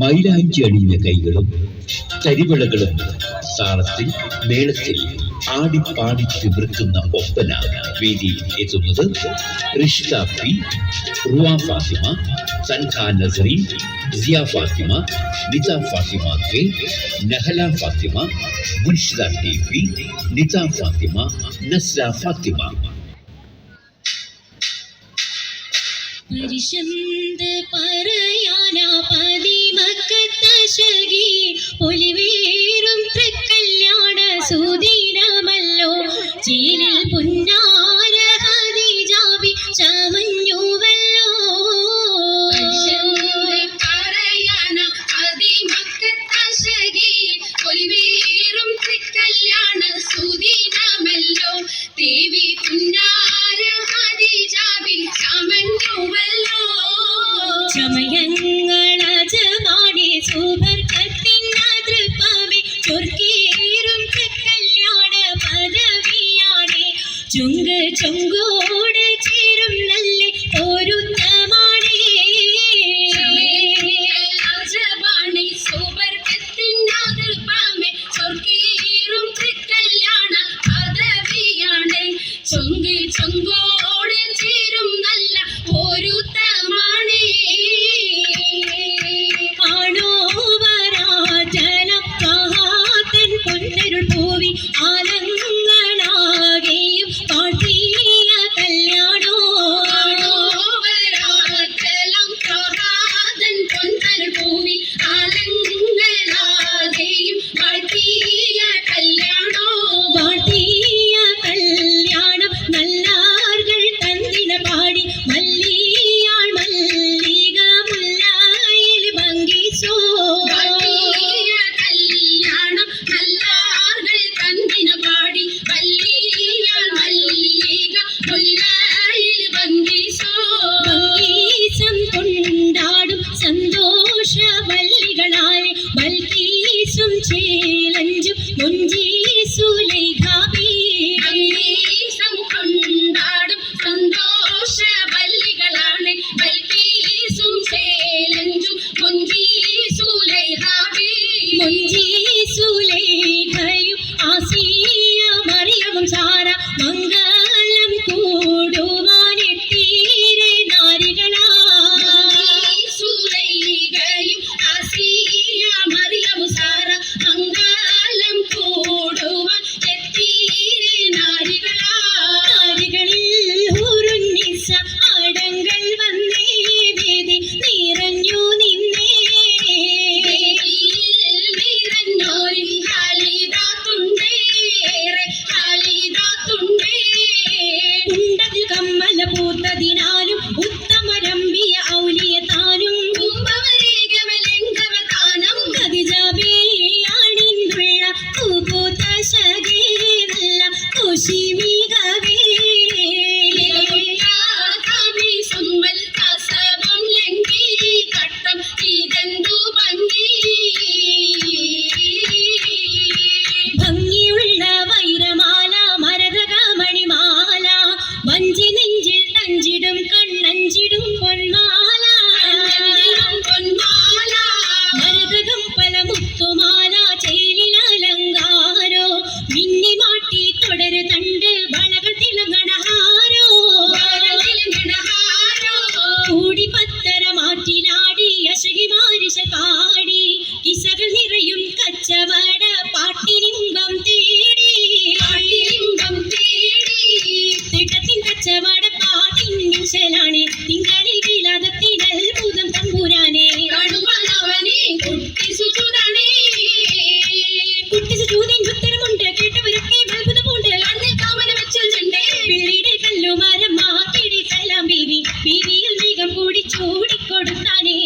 മൈലാഞ്ചി അണിഞ്ഞ കൈകളും തരിവിളകളും താളത്തിൽ മേളത്തിൽ ആടിപ്പാടി തിമിർക്കുന്ന ഒപ്പന വേദിയിൽ എത്തുന്നത് Rishta P, Ruva Fathima, Sanha Nasari, Siya Fathima, Nitha Fathima K, Nahala Fathima, Munshida T P, Nitha Fathima, Nasla Fathima. പരിശന്ത് പറയാനാ പതിമക്കത്തശകി ഒലിവേറും തൃക്കല്യാണ സുദിനമല്ലോ ചീലിൽ പുന്നാര ഹദീജാബി ചമഞ്ഞുവല്ലോ. പരിശന്ത് പറയാനാ പതിമക്കത്തശകി ഒലിവേറും തൃക്കല്യാണ സുദിനമല്ലോ ദേവി പുന്നാര ഹദീജാബി ചമഞ്ഞുവല്ലോ. ചമയങ്ങളജമാടി സുബർക്കത്തിനതൃപ്പമേ ചൊർക്കേറും കല്യാണ പദവിയാണേ ചുങ്ക് ചൊങ്കോട് ചേരും നല്ല ഒരുത്തമാണേ. ചമയങ്ങളജമാടി സുബർക്കത്തിനതൃപ്പമേ ചൊർക്കേറും കല്യാണ പദവിയാണേ ചുങ്ക് ചൊങ്കോട് ചേരും നല്ല ഒരുത്തമാണേ. ആണോവരാജലപ്പാത്തൻ പൊന്നരുൾ പൂവി ആലങ്ങളാകെയും പാട്ടിയ കല്യാണോ. ആണോവരാജലം പ്രഹാതൻ പൊന്നരുൾ പൂവി ആലങ്ങളാകെയും പാട്ടിയ കല്യാണോ. പാട്ടിയ കല്യാണം നല്ലാർകൾ തന്നിന പാടി മല്ലിയാൾ മല്ലിക മുല്ലായിൽ ഭംഗിച്ചോ. കല്യാണം നല്ലാർകൾ തന്നിന പാടി മല്ലിയാൾ മല്ലിക മുല്ലായിൽ ഭംഗിച്ചോ. ഭംഗീസം കൊണ്ടാടും സന്തോഷ വല്ലികളാലെ ബൽക്കീസും ചേലഞ്ചും മുഞ്ചീസുലൈഖാബി. ഭംഗീസം കൊണ്ടാടും സന്തോഷ വല്ലികളാണ് ബൽക്കീസും ചേലഞ്ചും മുഞ്ചീസുലൈഖാബി. മുഞ്ചീസുലൈഖയും ആസിയ മറിയവും സാര മംഗളം കൂടുവാനെത്തീരെ നാരികളാ. സുലൈഖയും ആസിയ മറിയവും സാര മംഗളം കൂടുവാൻ എത്തീരെ നാരികളാ. നാരികളിൽ ഹുറുന്നിസ ആടങ്ങൾ വന്നേ വേദി നിറഞ്ഞു നിന്നേ. നിറഞ്ഞോരിൽ ഹാലിദാത്തുണ്ടേറെ ഹാലിദാത്തുണ്ടേ. ഉണ്ടതിൽ കമ്മല പൂത്തതിനാലും ഉത്തമരമ്പിയ ഔലിയ താനും കുംഭവരേഖവലംഘവതാനം ഖദീജാബിയാണിന്നുള്ള പൂപൂത്തശകേ നല്ല കുശിമികവേ. സുമ്മൽ കസവം ലംഘി കട്ടം ഇതെന്തു ഭംഗി. ഭംഗിയുള്ള വൈരമാല മരതക മണിമാല വഞ്ചി നെഞ്ചിൽ തഞ്ചിടും കണ്ണഞ്ചിടും പൊന്മാല. പൊന്മാല മരതകം പല മുത്തുമാല ചേലിൽ അലങ്കാരോ മിന്നി മാട്ടി തുടരു തണ്ട് വളകൾ തിളങ്ങണഹാരോ. കൂടി പത്തര മാറ്റിലാടി അശകി മാരിശ പാടി കിസകൾ നിറയും കച്ചവട പാട്ടിനിമ്പം തേടി. പാട്ടിനിമ്പം തേടി തിട്ടത്തിൻ കച്ചവട പാട്ടിൻ നിശലാണേ തിങ്കളിൽ വിലാദത്തിനൽ ഭൂതം തമ്പുരാനെ. കടുവനവനെ കുട്ടിസുചൂതാണേ. കുട്ടിസുചൂതിൻ ഉത്തരമുണ്ട് കേട്ടവരൊക്കെ അത്ഭുതമുണ്ട്. കണ്ണിൽ കാമന വെച്ചുണ്ട് പിള്ളിയുടെ കല്ലുമാരം മാക്കിടി സലാം ബീവി ബീവിയിൽ വേഗം കൂടി ചൂടിക്കൊടുത്താനേ.